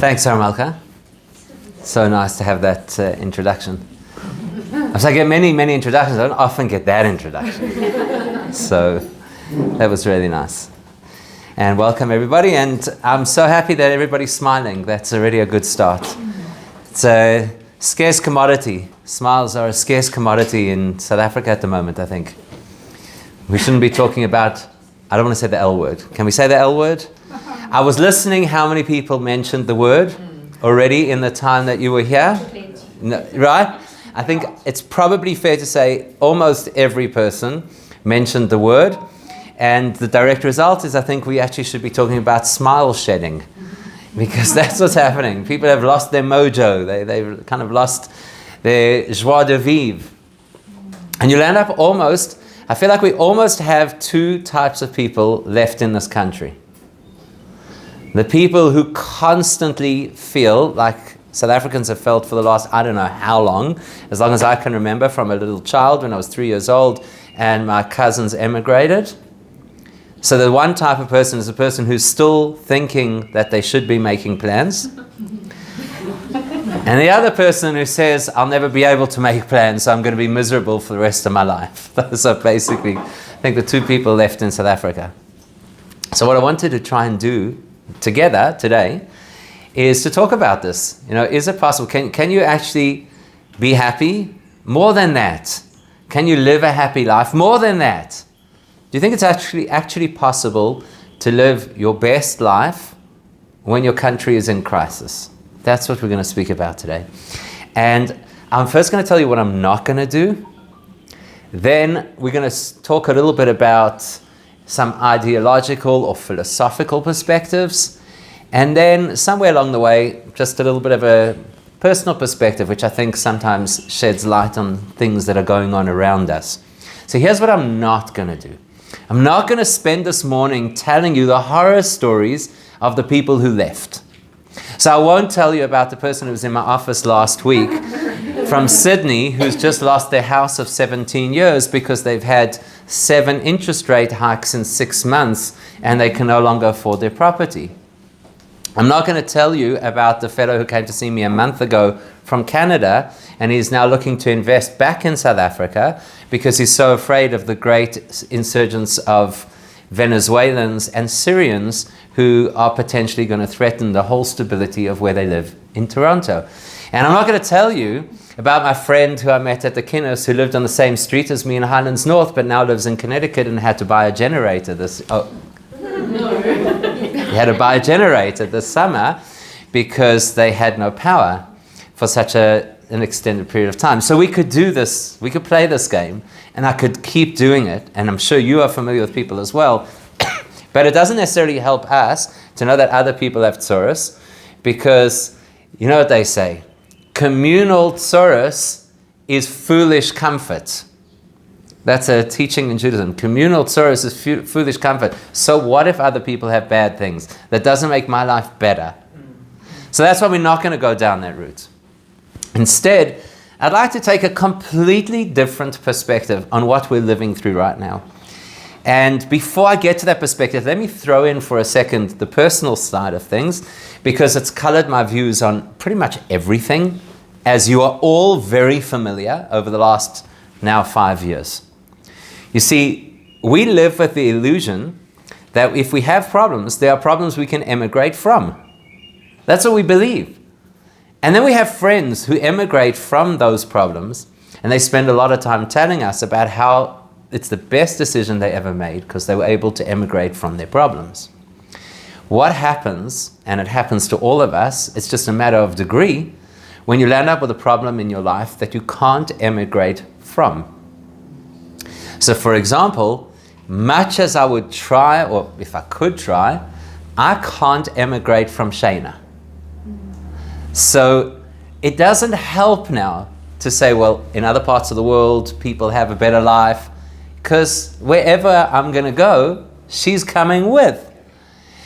Thanks, Aramalka. So nice to have that introduction. I get many introductions. I don't often get that introduction. So that was really nice. And welcome everybody. And I'm so happy that everybody's smiling. That's already a good start. It's a scarce commodity. Smiles are a scarce commodity in South Africa at the moment, I think. We shouldn't be talking about, I don't want to say the L word. Can we say the L word? I was listening how many people mentioned the word already in the time that you were here. No, right? I think it's probably fair to say almost every person mentioned the word. And the direct result is I think we actually should be talking about smile shedding. Because that's what's happening. People have lost their mojo. They've kind of lost their joie de vivre. And you'll end up almost, I feel like we almost have two types of people left in this country. The people who constantly feel like South Africans have felt for the last, I don't know how long as I can remember, from a little child when I was 3 years old and my cousins emigrated. So the one type of person is a person who's still thinking that they should be making plans. And the other person who says, I'll never be able to make plans, so I'm going to be miserable for the rest of my life. Those are basically, I think, the two people left in South Africa. So what I wanted to try and do together today is to talk about this. You know, is it possible? Can you actually be happy? More than that. Can you live a happy life? More than that. Do you think it's actually possible to live your best life when your country is in crisis? That's what we're going to speak about today. And I'm first going to tell you what I'm not going to do. Then we're going to talk a little bit about some ideological or philosophical perspectives. And then somewhere along the way, just a little bit of a personal perspective, which I think sometimes sheds light on things that are going on around us. So here's what I'm not going to do. I'm not going to spend this morning telling you the horror stories of the people who left. So I won't tell you about the person who was in my office last week from Sydney who's just lost their house of 17 years because they've had 7 interest rate hikes in 6 months and they can no longer afford their property. I'm not going to tell you about the fellow who came to see me a month ago from Canada and he's now looking to invest back in South Africa because he's so afraid of the great insurgence of Venezuelans and Syrians who are potentially going to threaten the whole stability of where they live in Toronto. And I'm not going to tell you about my friend who I met at the Guinness who lived on the same street as me in Highlands North but now lives in Connecticut and had to buy a generator He had to buy a generator this summer because they had no power for such an extended period of time. So we could do this, we could play this game, and I could keep doing it, and I'm sure you are familiar with people as well. But it doesn't necessarily help us to know that other people have tsuris, because you know what they say, communal tsuris is foolish comfort. That's a teaching in Judaism. Communal tsuris is foolish comfort. So what if other people have bad things? That doesn't make my life better. So that's why we're not going to go down that route. Instead, I'd like to take a completely different perspective on what we're living through right now. And before I get to that perspective, let me throw in for a second the personal side of things, because it's colored my views on pretty much everything, as you are all very familiar over the last now 5 years. You see, we live with the illusion that if we have problems, there are problems we can emigrate from. That's what we believe. And then we have friends who emigrate from those problems, and they spend a lot of time telling us about how it's the best decision they ever made because they were able to emigrate from their problems. What happens, and it happens to all of us, it's just a matter of degree, when you land up with a problem in your life that you can't emigrate from. So for example, much as I would try, or if I could try, I can't emigrate from Shayna. So it doesn't help now to say, well, in other parts of the world, people have a better life, because wherever I'm going to go, she's coming with.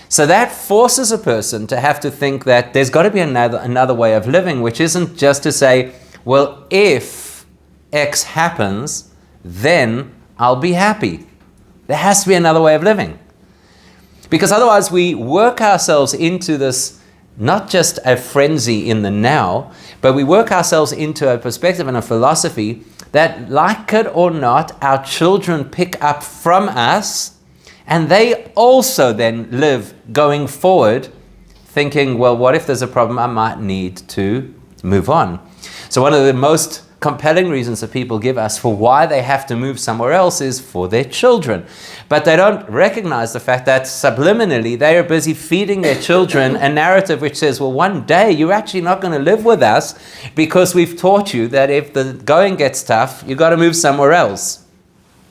So that forces a person to have to think that there's got to be another way of living, which isn't just to say, well, if X happens, then I'll be happy. There has to be another way of living. Because otherwise we work ourselves into this not just a frenzy in the now, but we work ourselves into a perspective and a philosophy that, like it or not, our children pick up from us, and they also then live going forward thinking, well, what if there's a problem? I might need to move on. So one of the most compelling reasons that people give us for why they have to move somewhere else is for their children. But they don't recognize the fact that subliminally they are busy feeding their children a narrative which says, well, one day you're actually not going to live with us because we've taught you that if the going gets tough, you've got to move somewhere else.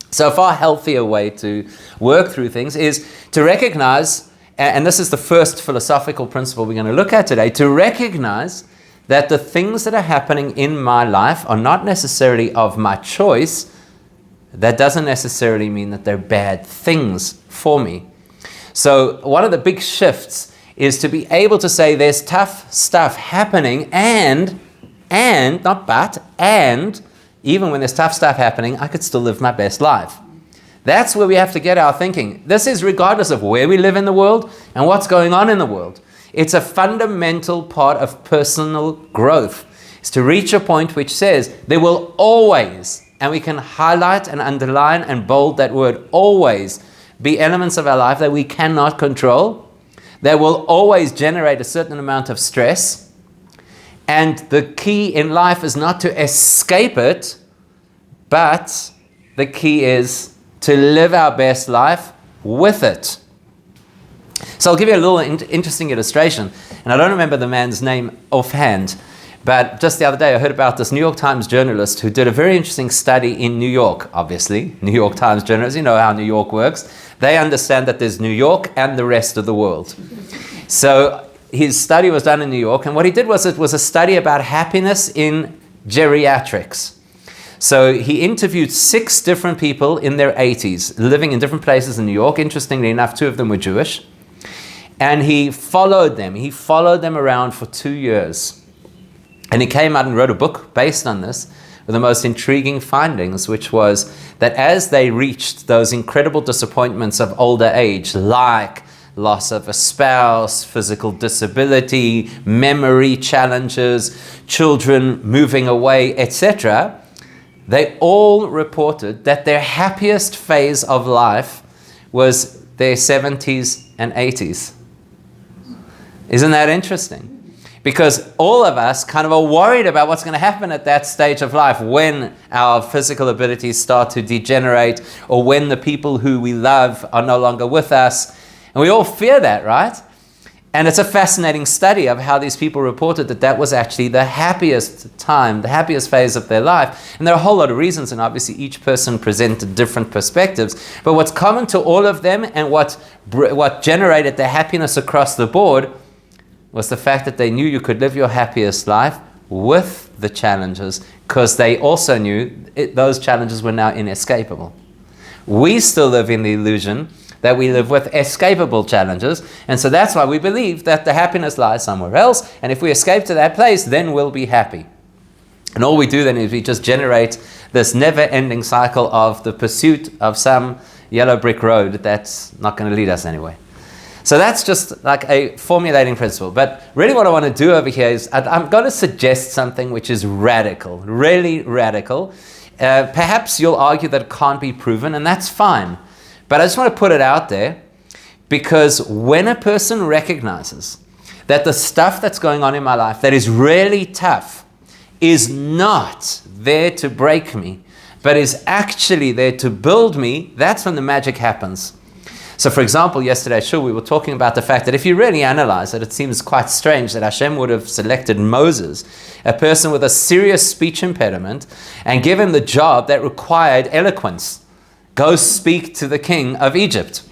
So a far healthier way to work through things is to recognize, and this is the first philosophical principle we're going to look at today, to recognize that the things that are happening in my life are not necessarily of my choice. That doesn't necessarily mean that they're bad things for me. So one of the big shifts is to be able to say there's tough stuff happening and even when there's tough stuff happening, I could still live my best life. That's where we have to get our thinking. This is regardless of where we live in the world and what's going on in the world. It's a fundamental part of personal growth. It's to reach a point which says there will always, and we can highlight and underline and bold that word, always be elements of our life that we cannot control, that will always generate a certain amount of stress. And the key in life is not to escape it, but the key is to live our best life with it. So I'll give you a little interesting illustration. And I don't remember the man's name offhand, but just the other day I heard about this New York Times journalist who did a very interesting study in New York, obviously. New York Times journalists, you know how New York works. They understand that there's New York and the rest of the world. So his study was done in New York, and what he did was it was a study about happiness in geriatrics. So he interviewed 6 different people in their 80s, living in different places in New York. Interestingly enough, 2 of them were Jewish. And he followed them. He followed them around for 2 years. And he came out and wrote a book based on this with the most intriguing findings, which was that as they reached those incredible disappointments of older age, like loss of a spouse, physical disability, memory challenges, children moving away, etc., they all reported that their happiest phase of life was their 70s and 80s. Isn't that interesting? Because all of us kind of are worried about what's going to happen at that stage of life when our physical abilities start to degenerate or when the people who we love are no longer with us. And we all fear that, right? And it's a fascinating study of how these people reported that that was actually the happiest time, the happiest phase of their life. And there are a whole lot of reasons, and obviously each person presented different perspectives. But what's common to all of them and what generated their happiness across the board was the fact that they knew you could live your happiest life with the challenges, because they also knew those challenges were now inescapable. We still live in the illusion that we live with escapable challenges, and so that's why we believe that the happiness lies somewhere else, and if we escape to that place, then we'll be happy. And all we do then is we just generate this never-ending cycle of the pursuit of some yellow brick road that's not going to lead us anywhere. So that's just like a formulating principle. But really what I want to do over here is I'm going to suggest something which is radical, really radical. Perhaps you'll argue that it can't be proven, and that's fine. But I just want to put it out there, because when a person recognizes that the stuff that's going on in my life that is really tough is not there to break me, but is actually there to build me, that's when the magic happens. So for example, yesterday, we were talking about the fact that if you really analyze it, it seems quite strange that Hashem would have selected Moses, a person with a serious speech impediment, and give him the job that required eloquence. Go speak to the king of Egypt.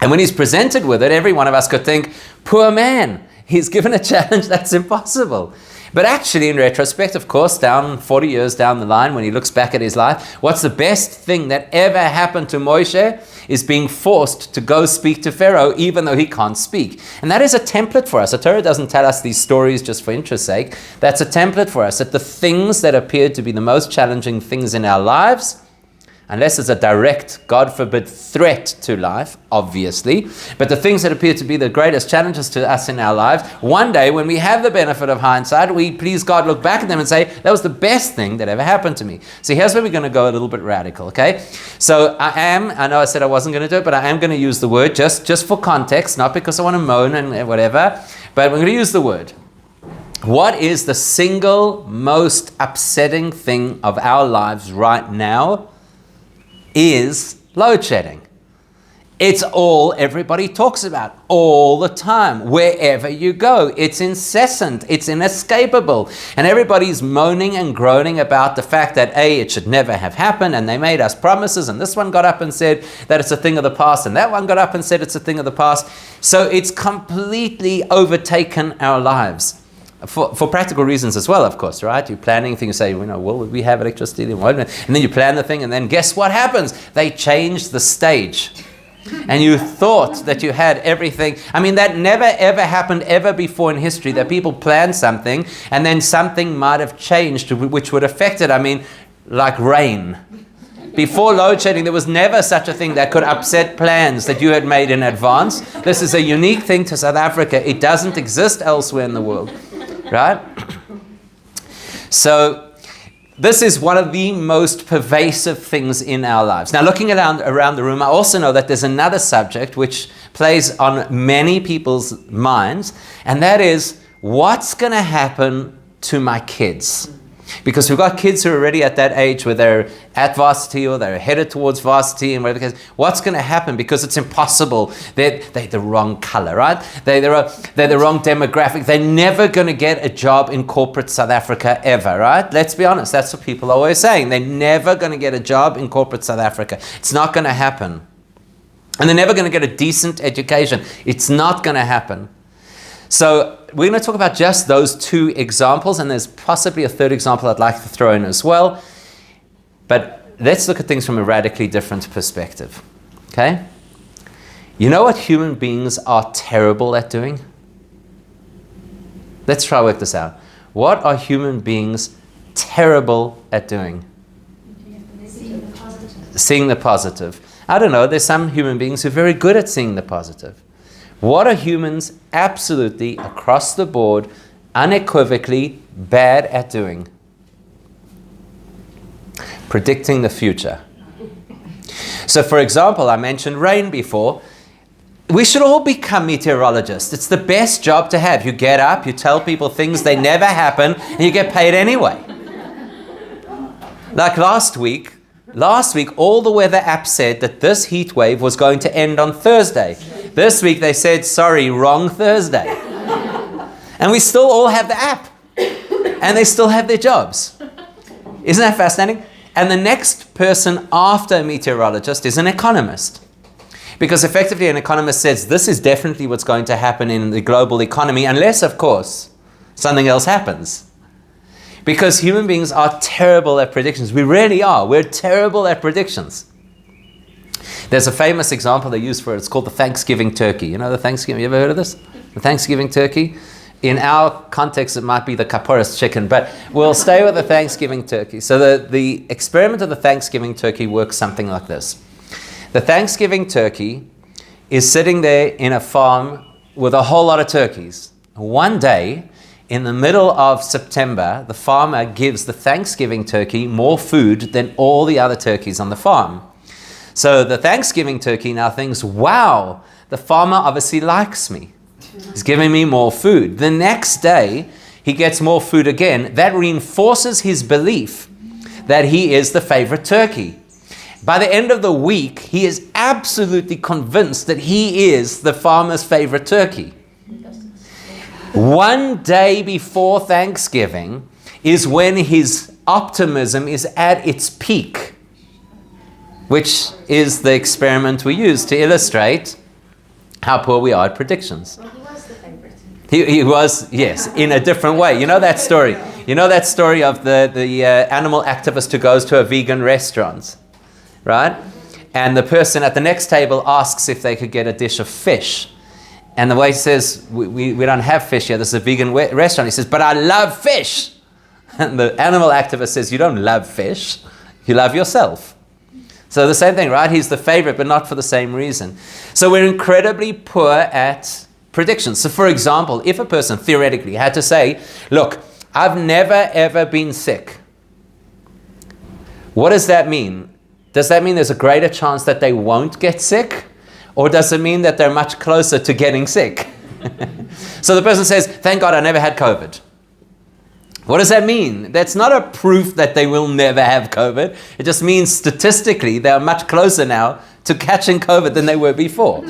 And when he's presented with it, every one of us could think, poor man, he's given a challenge that's impossible. But actually, in retrospect, of course, 40 years down the line, when he looks back at his life, what's the best thing that ever happened to Moshe is being forced to go speak to Pharaoh, even though he can't speak. And that is a template for us. The Torah doesn't tell us these stories just for interest's sake. That's a template for us, that the things that appear to be the most challenging things in our lives unless it's a direct, God forbid, threat to life, obviously. But the things that appear to be the greatest challenges to us in our lives, one day when we have the benefit of hindsight, we, please God, look back at them and say, that was the best thing that ever happened to me. So here's where we're going to go a little bit radical, okay? So I know I said I wasn't going to do it, but I am going to use the word just for context, not because I want to moan and whatever, but we're going to use the word. What is the single most upsetting thing of our lives right now? Is load shedding. It's all everybody talks about all the time, wherever you go. It's incessant, it's inescapable. And everybody's moaning and groaning about the fact that A, it should never have happened, and they made us promises, and this one got up and said that it's a thing of the past, and that one got up and said it's a thing of the past. So it's completely overtaken our lives. For practical reasons as well, of course, right? You're planning things, you say, will we have electricity? And then you plan the thing, and then guess what happens? They change the stage. And you thought that you had everything. I mean, that never ever happened ever before in history, that people planned something, and then something might have changed which would affect it. I mean, like rain. Before load shedding, there was never such a thing that could upset plans that you had made in advance. This is a unique thing to South Africa. It doesn't exist elsewhere in the world. Right? So this is one of the most pervasive things in our lives. Now, looking around the room, I also know that there's another subject which plays on many people's minds, and that is, what's going to happen to my kids? Because we've got kids who are already at that age where they're at varsity or they're headed towards varsity and whatever. What's going to happen? Because it's impossible. They're the wrong color, right? They're the wrong demographic. They're never going to get a job in corporate South Africa ever, right? Let's be honest. That's what people are always saying. They're never going to get a job in corporate South Africa. It's not going to happen. And they're never going to get a decent education. It's not going to happen. So we're going to talk about just those two examples, and there's possibly a third example I'd like to throw in as well. But let's look at things from a radically different perspective. Okay? You know what human beings are terrible at doing? Let's try to work this out. What are human beings terrible at doing? Seeing the positive. I don't know, there's some human beings who are very good at seeing the positive. What are humans absolutely, across the board, unequivocally bad at doing? Predicting the future. So, for example, I mentioned rain before. We should all become meteorologists. It's the best job to have. You get up, you tell people things, they never happen, and you get paid anyway. Like last week, all the weather apps said that this heat wave was going to end on Thursday. This week they said, sorry, wrong Thursday. And we still all have the app. And they still have their jobs. Isn't that fascinating? And the next person after a meteorologist is an economist. Because effectively an economist says, this is definitely what's going to happen in the global economy, unless, of course, something else happens. Because human beings are terrible at predictions. We really are. We're terrible at predictions. There's a famous example they use for it. It's called the Thanksgiving turkey. You know the Thanksgiving? You ever heard of this? The Thanksgiving turkey? In our context, it might be the Kaporis chicken, but we'll stay with the Thanksgiving turkey. So the experiment of the Thanksgiving turkey works something like this. The Thanksgiving turkey is sitting there in a farm with a whole lot of turkeys. One day, in the middle of September, the farmer gives the Thanksgiving turkey more food than all the other turkeys on the farm. So the Thanksgiving turkey now thinks, wow, the farmer obviously likes me. He's giving me more food. The next day, he gets more food again. That reinforces his belief that he is the favorite turkey. By the end of the week, he is absolutely convinced that he is the farmer's favorite turkey. One day before Thanksgiving is when his optimism is at its peak, which is the experiment we use to illustrate how poor we are at predictions. Well, he was the favorite. He was, yes, in a different way. You know that story? You know that story of the animal activist who goes to a vegan restaurant, right? And the person at the next table asks if they could get a dish of fish. And the waiter says, we don't have fish here. This is a vegan restaurant. He says, but I love fish. And the animal activist says, you don't love fish. You love yourself. So the same thing, right? He's the favorite, but not for the same reason. So we're incredibly poor at predictions. So for example, if a person theoretically had to say, look, I've never ever been sick. What does that mean? Does that mean there's a greater chance that they won't get sick? Or does it mean that they're much closer to getting sick? So the person says, thank God I never had COVID. What does that mean? That's not a proof that they will never have COVID. It just means statistically they are much closer now to catching COVID than they were before.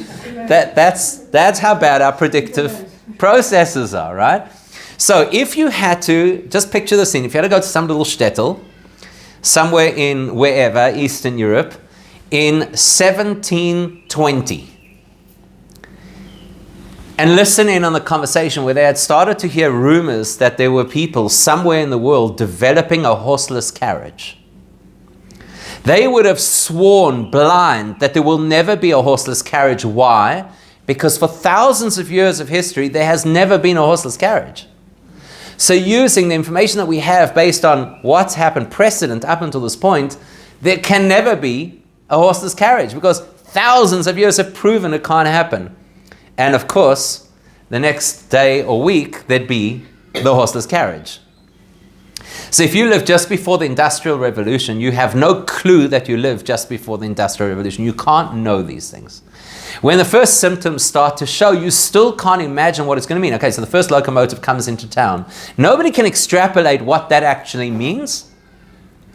That's how bad our predictive processes are, right? So if you had to, just picture the scene, if you had to go to some little shtetl, somewhere in wherever, Eastern Europe, in 1720, and listen in on the conversation where they had started to hear rumors that there were people somewhere in the world developing a horseless carriage. They would have sworn blind that there will never be a horseless carriage. Why? Because for thousands of years of history, there has never been a horseless carriage. So using the information that we have based on what's happened precedent up until this point, there can never be a horseless carriage because thousands of years have proven it can't happen. And of course, the next day or week, there'd be the horseless carriage. So if you live just before the Industrial Revolution, you have no clue that you live just before the Industrial Revolution. You can't know these things. When the first symptoms start to show, you still can't imagine what it's going to mean. Okay, so the first locomotive comes into town. Nobody can extrapolate what that actually means.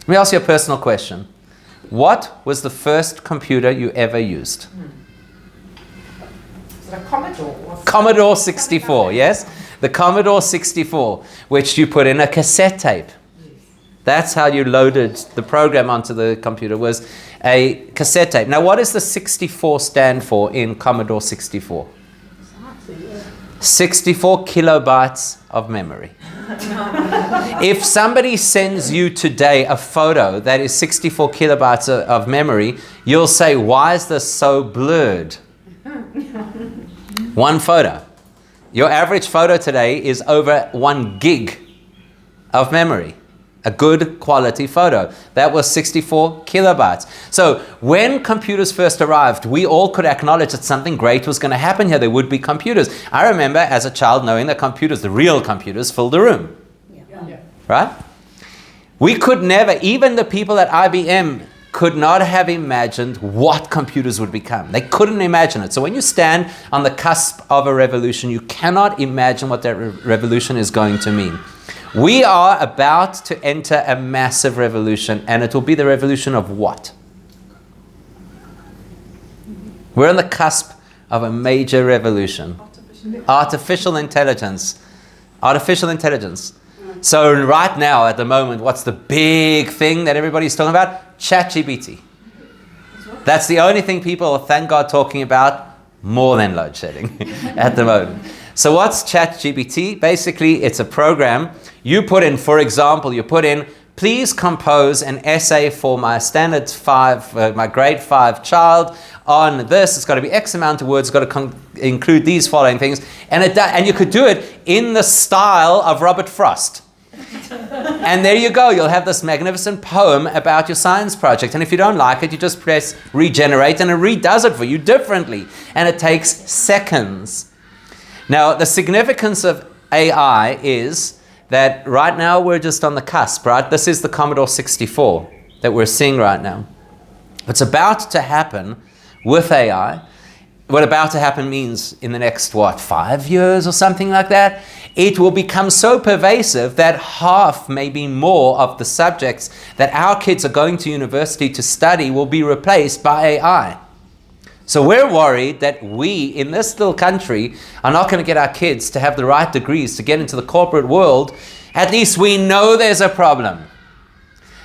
Let me ask you a personal question. What was the first computer you ever used? A Commodore. Commodore 64, yes? The Commodore 64, which you put in a cassette tape. That's how you loaded the program onto the computer, was a cassette tape. Now, what does the 64 stand for in Commodore 64? 64 kilobytes of memory. If somebody sends you today a photo that is 64 kilobytes of memory, you'll say, why is this so blurred? One photo. Your average photo today is over 1 gig of memory. A good quality photo. That was 64 kilobytes. So when computers first arrived, we all could acknowledge that something great was going to happen here. There would be computers. I remember as a child knowing that computers, the real computers, filled the room. Yeah. Right? We could never, even the people at IBM could not have imagined what computers would become. They couldn't imagine it. So when you stand on the cusp of a revolution, you cannot imagine what that revolution is going to mean. We are about to enter a massive revolution, and it will be the revolution of what? We're on the cusp of a major revolution. Artificial intelligence. Artificial intelligence. So right now, at the moment, what's the big thing that everybody's talking about? ChatGPT. That's the only thing people are, thank God, talking about more than load shedding at the moment. So what's ChatGPT? Basically, it's a program. You put in, for example, please compose an essay for my standard 5, my grade 5 child on this. It's got to be X amount of words. It's got to include these following things. And you could do it in the style of Robert Frost. And there you go. You'll have this magnificent poem about your science project. And if you don't like it, you just press regenerate and it redoes it for you differently. And it takes seconds. Now, the significance of AI is that right now we're just on the cusp, right? This is the Commodore 64 that we're seeing right now. What's about to happen with AI, what about to happen means in the next, 5 years or something like that, it will become so pervasive that half, maybe more, of the subjects that our kids are going to university to study will be replaced by AI. So we're worried that we, in this little country, are not going to get our kids to have the right degrees to get into the corporate world. At least we know there's a problem.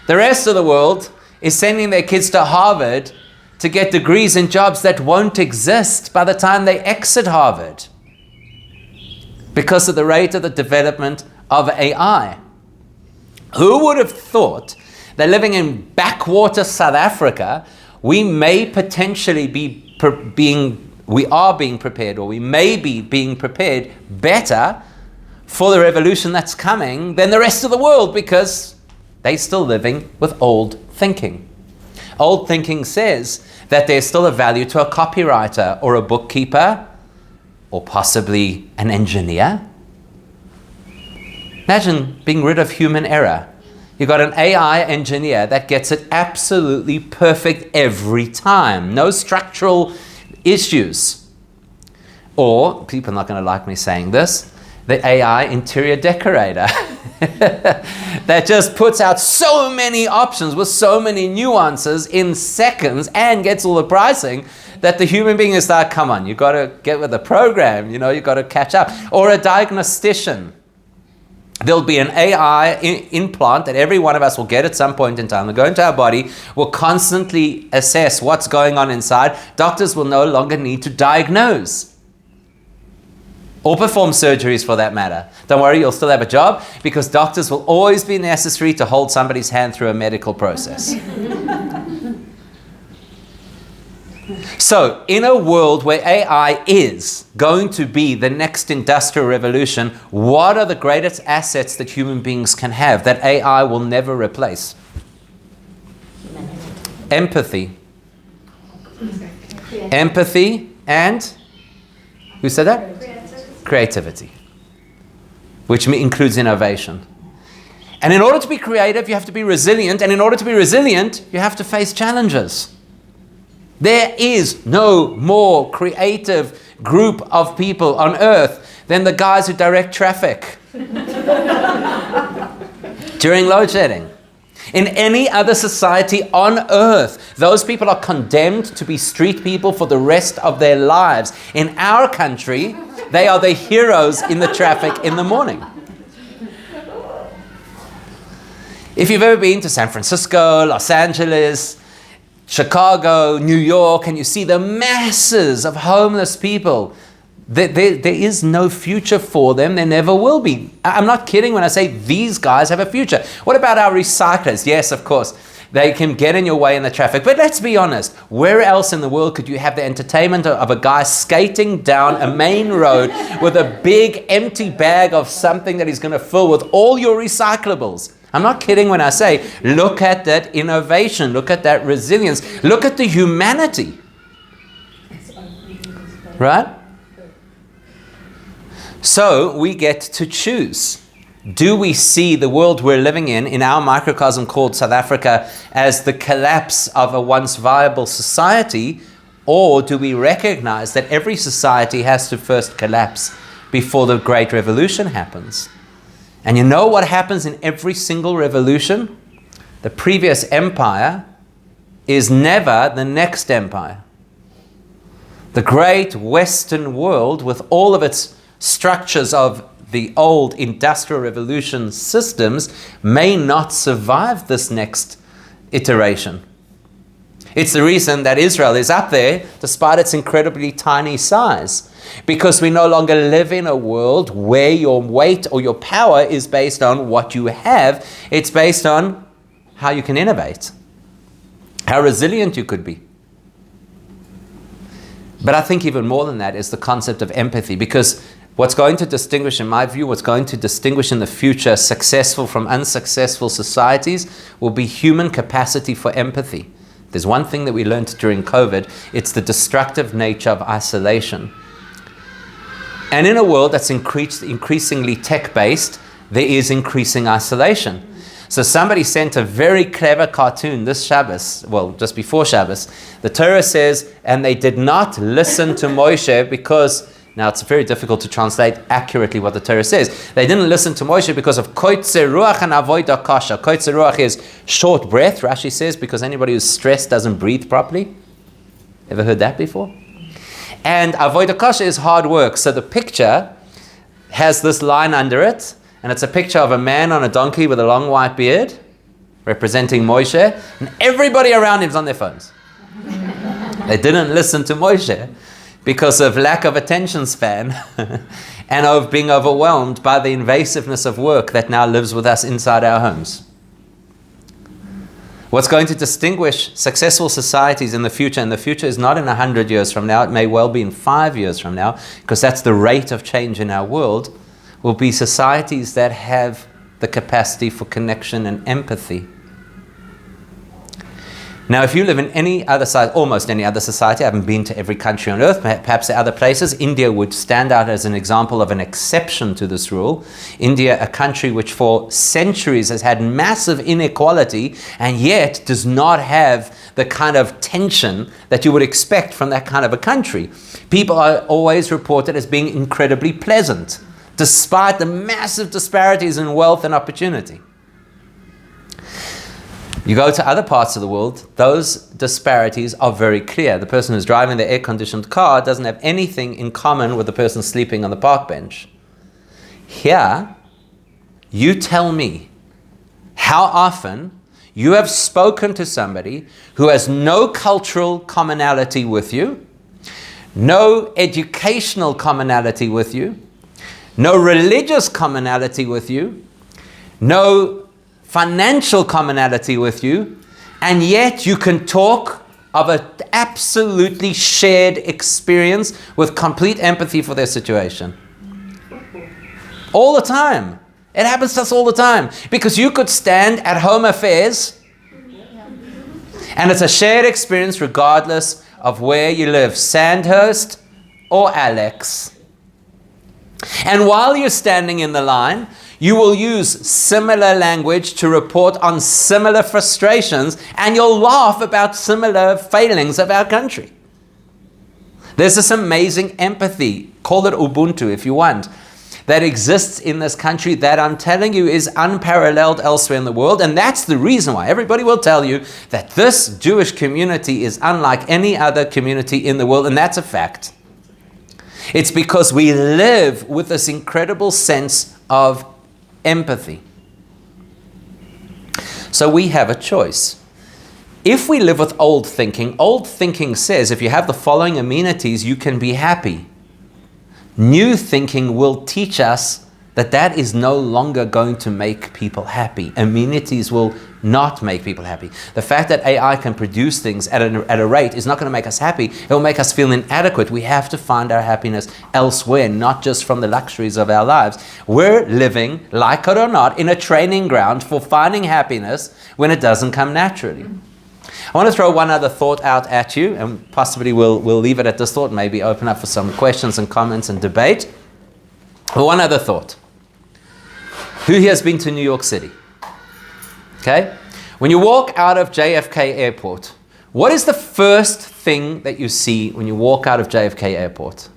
The rest of the world is sending their kids to Harvard to get degrees in jobs that won't exist by the time they exit Harvard because of the rate of the development of AI. Who would have thought that living in backwater South Africa, we may potentially be being prepared, or we may be being prepared better for the revolution that's coming than the rest of the world because they're still living with old thinking. Old thinking says that there's still a value to a copywriter or a bookkeeper or possibly an engineer. Imagine being rid of human error. You've got an AI engineer that gets it absolutely perfect every time. No structural issues. Or, people are not going to like me saying this, the AI interior decorator that just puts out so many options with so many nuances in seconds and gets all the pricing that the human being is like, come on, you've got to get with the program, you've got to catch up. Or a diagnostician. There'll be an AI implant that every one of us will get at some point in time. They'll go into our body, will constantly assess what's going on inside. Doctors will no longer need to diagnose or perform surgeries for that matter. Don't worry, you'll still have a job because doctors will always be necessary to hold somebody's hand through a medical process. So, in a world where AI is going to be the next industrial revolution, what are the greatest assets that human beings can have that AI will never replace? Empathy. Empathy and, who said that? Creativity. Which includes innovation. And in order to be creative, you have to be resilient. And in order to be resilient, you have to face challenges. There is no more creative group of people on earth than the guys who direct traffic during load shedding. In any other society on earth, those people are condemned to be street people for the rest of their lives. In our country, they are the heroes in the traffic in the morning. If you've ever been to San Francisco, Los Angeles, Chicago, New York, and you see the masses of homeless people, there is no future for them. There never will be. I'm not kidding when I say these guys have a future. What about our recyclers? Yes, of course, they can get in your way in the traffic. But let's be honest, where else in the world could you have the entertainment of a guy skating down a main road with a big empty bag of something that he's going to fill with all your recyclables? I'm not kidding when I say, look at that innovation, look at that resilience, look at the humanity. Right? So we get to choose. Do we see the world we're living in our microcosm called South Africa, as the collapse of a once viable society, or do we recognize that every society has to first collapse before the Great Revolution happens? And you know what happens in every single revolution? The previous empire is never the next empire. The great Western world, with all of its structures of the old industrial revolution systems, may not survive this next iteration. It's the reason that Israel is up there, despite its incredibly tiny size. Because we no longer live in a world where your weight or your power is based on what you have. It's based on how you can innovate, how resilient you could be. But I think even more than that is the concept of empathy, because what's going to distinguish, in my view, what's going to distinguish in the future successful from unsuccessful societies will be human capacity for empathy. There's one thing that we learned during COVID, it's the destructive nature of isolation. And in a world that's increasingly tech-based, there is increasing isolation. So somebody sent a very clever cartoon this Shabbos, well, just before Shabbos. The Torah says, and they did not listen to Moshe because, now it's very difficult to translate accurately what the Torah says. They didn't listen to Moshe because of koitze ruach and avoida kasha. Koitze ruach is short breath, Rashi says, because anybody who's stressed doesn't breathe properly. Ever heard that before? And avodah kasha is hard work. So the picture has this line under it, and it's a picture of a man on a donkey with a long white beard, representing Moshe, and everybody around him is on their phones. They didn't listen to Moshe because of lack of attention span and of being overwhelmed by the invasiveness of work that now lives with us inside our homes. What's going to distinguish successful societies in the future, and the future is not in 100 years from now, it may well be in 5 years from now, because that's the rate of change in our world, will be societies that have the capacity for connection and empathy. Now, if you live in any other almost any other society, I haven't been to every country on earth, perhaps there are other places, India would stand out as an example of an exception to this rule. India, a country which for centuries has had massive inequality and yet does not have the kind of tension that you would expect from that kind of a country. People are always reported as being incredibly pleasant, despite the massive disparities in wealth and opportunity. You go to other parts of the world, those disparities are very clear. The person who's driving the air-conditioned car doesn't have anything in common with the person sleeping on the park bench. Here, you tell me how often you have spoken to somebody who has no cultural commonality with you, no educational commonality with you, no religious commonality with you, no financial commonality with you, and yet you can talk of an absolutely shared experience with complete empathy for their situation. All the time. It happens to us all the time. Because you could stand at home affairs and it's a shared experience regardless of where you live, Sandhurst or Alex. And while you're standing in the line, you will use similar language to report on similar frustrations, and you'll laugh about similar failings of our country. There's this amazing empathy, call it Ubuntu if you want, that exists in this country that I'm telling you is unparalleled elsewhere in the world, and that's the reason why everybody will tell you that this Jewish community is unlike any other community in the world, and that's a fact. It's because we live with this incredible sense of empathy. So we have a choice. If we live with old thinking says if you have the following amenities, you can be happy. New thinking will teach us that that is no longer going to make people happy. Amenities will not make people happy. The fact that AI can produce things at a rate is not going to make us happy. It will make us feel inadequate. We have to find our happiness elsewhere, not just from the luxuries of our lives. We're living, like it or not, in a training ground for finding happiness when it doesn't come naturally. I want to throw one other thought out at you, and possibly we'll leave it at this thought, maybe open up for some questions and comments and debate. But one other thought. Who here has been to New York City? Okay? When you walk out of JFK Airport, what is the first thing that you see when you walk out of JFK Airport?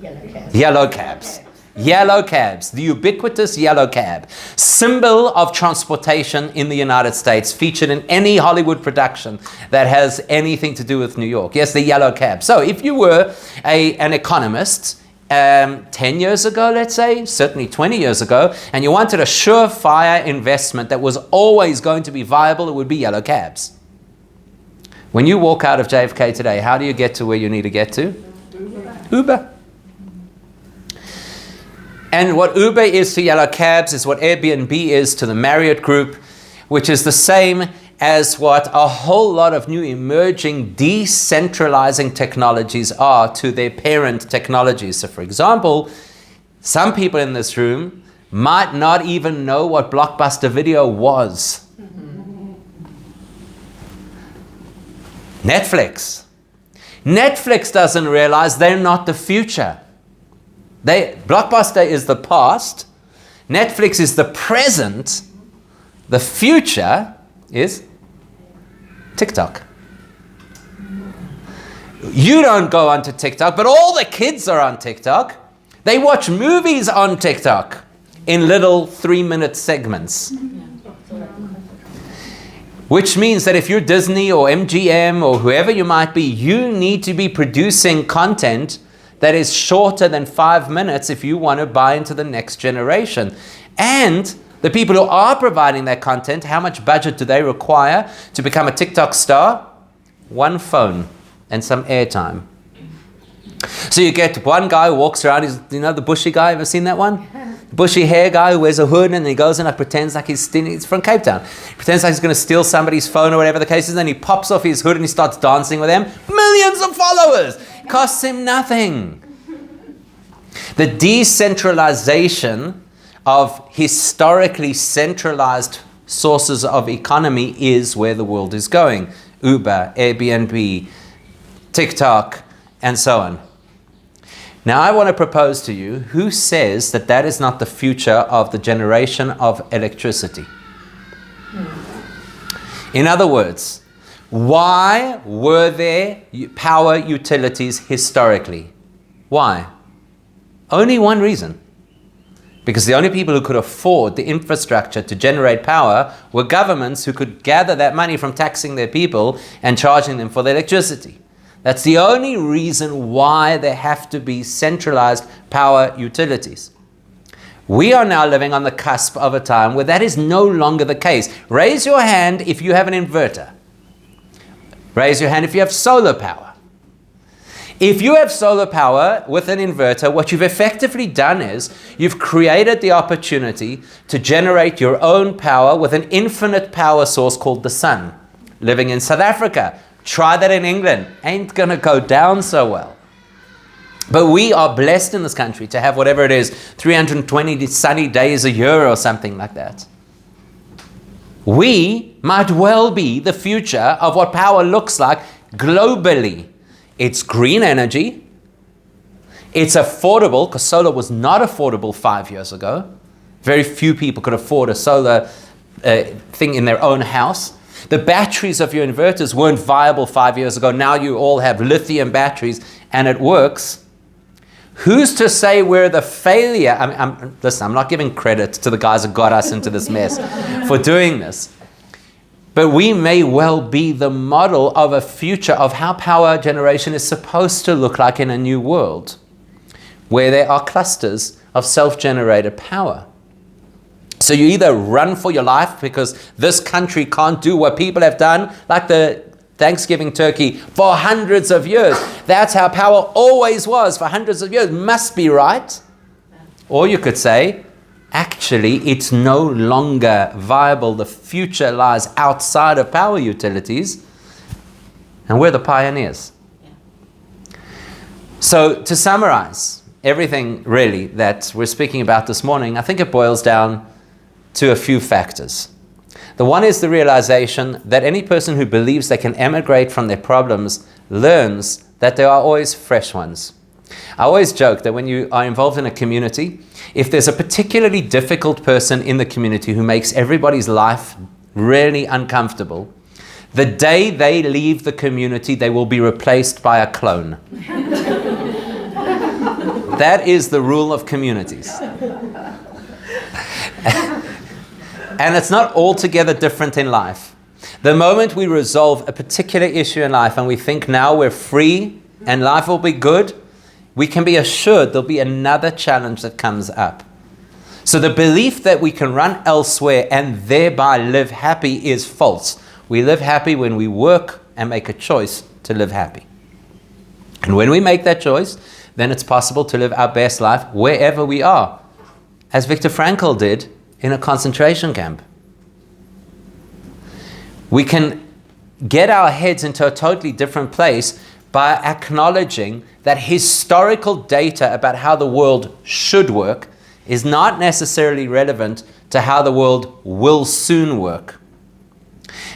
Yellow cabs. Yellow cabs. Yellow cabs, the ubiquitous yellow cab, symbol of transportation in the United States, featured in any Hollywood production that has anything to do with New York. Yes, the yellow cab. So if you were an economist 10 years ago, let's say, certainly 20 years ago, and you wanted a surefire investment that was always going to be viable, it would be yellow cabs. When you walk out of JFK today, how do you get to where you need to get to? Uber. And what Uber is to yellow cabs is what Airbnb is to the Marriott Group, which is the same as what a whole lot of new emerging decentralizing technologies are to their parent technologies. So for example, some people in this room might not even know what Blockbuster Video was. Netflix. Netflix doesn't realize they're not the future. Blockbuster is the past, Netflix is the present, the future is TikTok. You don't go onto TikTok, but all the kids are on TikTok. They watch movies on TikTok in little 3-minute segments. Which means that if you're Disney or MGM or whoever you might be, you need to be producing content that is shorter than 5 minutes if you want to buy into the next generation. And the people who are providing that content, how much budget do they require to become a TikTok star? One phone and some airtime. So you get one guy who walks around, he's, you know, the bushy guy, ever seen that one? The bushy hair guy who wears a hood and he goes in and pretends like he's stealing, he's from Cape Town. He pretends like he's going to steal somebody's phone or whatever the case is, and then he pops off his hood and he starts dancing with them. Millions of followers! Costs him nothing. The decentralization of historically centralized sources of economy is where the world is going. Uber, Airbnb, TikTok, and so on. Now I want to propose to you, who says that that is not the future of the generation of electricity? In other words, why were there power utilities historically? Why? Only one reason. Because the only people who could afford the infrastructure to generate power were governments who could gather that money from taxing their people and charging them for their electricity. That's the only reason why there have to be centralized power utilities. We are now living on the cusp of a time where that is no longer the case. Raise your hand if you have an inverter. Raise your hand if you have solar power. If you have solar power with an inverter, what you've effectively done is you've created the opportunity to generate your own power with an infinite power source called the sun. Living in South Africa, try that in England. Ain't gonna go down so well. But we are blessed in this country to have whatever it is, 320 sunny days a year or something like that. We might well be the future of what power looks like globally. It's green energy. It's affordable, because solar was not affordable 5 years ago. Very few people could afford a solar thing in their own house. The batteries of your inverters weren't viable 5 years ago. Now you all have lithium batteries and it works. Who's to say we're the failure? Listen, I'm not giving credit to the guys who got us into this mess for doing this. But we may well be the model of a future of how power generation is supposed to look like in a new world, where there are clusters of self-generated power. So you either run for your life because this country can't do what people have done, like the Thanksgiving turkey, for hundreds of years. That's how power always was for hundreds of years. Must be right. Or you could say, actually, it's no longer viable. The future lies outside of power utilities, and we're the pioneers. So to summarize everything really that we're speaking about this morning, I think it boils down to a few factors. The one is the realization that any person who believes they can emigrate from their problems learns that there are always fresh ones. I always joke that when you are involved in a community, if there's a particularly difficult person in the community who makes everybody's life really uncomfortable, the day they leave the community, they will be replaced by a clone. That is the rule of communities. And it's not altogether different in life. The moment we resolve a particular issue in life and we think now we're free and life will be good, we can be assured there'll be another challenge that comes up. So the belief that we can run elsewhere and thereby live happy is false. We live happy when we work and make a choice to live happy. And when we make that choice, then it's possible to live our best life wherever we are, as Viktor Frankl did in a concentration camp. We can get our heads into a totally different place by acknowledging that historical data about how the world should work is not necessarily relevant to how the world will soon work.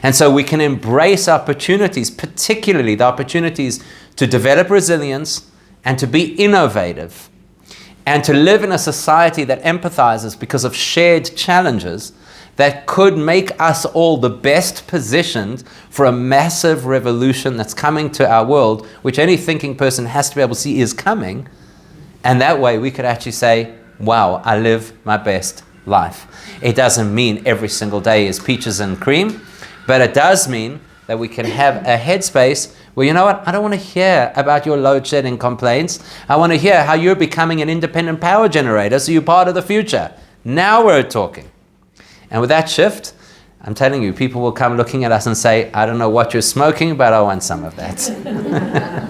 And so we can embrace opportunities, particularly the opportunities to develop resilience and to be innovative and to live in a society that empathizes because of shared challenges that could make us all the best positioned for a massive revolution that's coming to our world, which any thinking person has to be able to see is coming. And that way we could actually say, wow, I live my best life. It doesn't mean every single day is peaches and cream, but it does mean that we can have a headspace where, you know what, I don't want to hear about your load shedding complaints. I want to hear how you're becoming an independent power generator, so you're part of the future. Now we're talking. And with that shift, I'm telling you, people will come looking at us and say, I don't know what you're smoking, but I want some of that.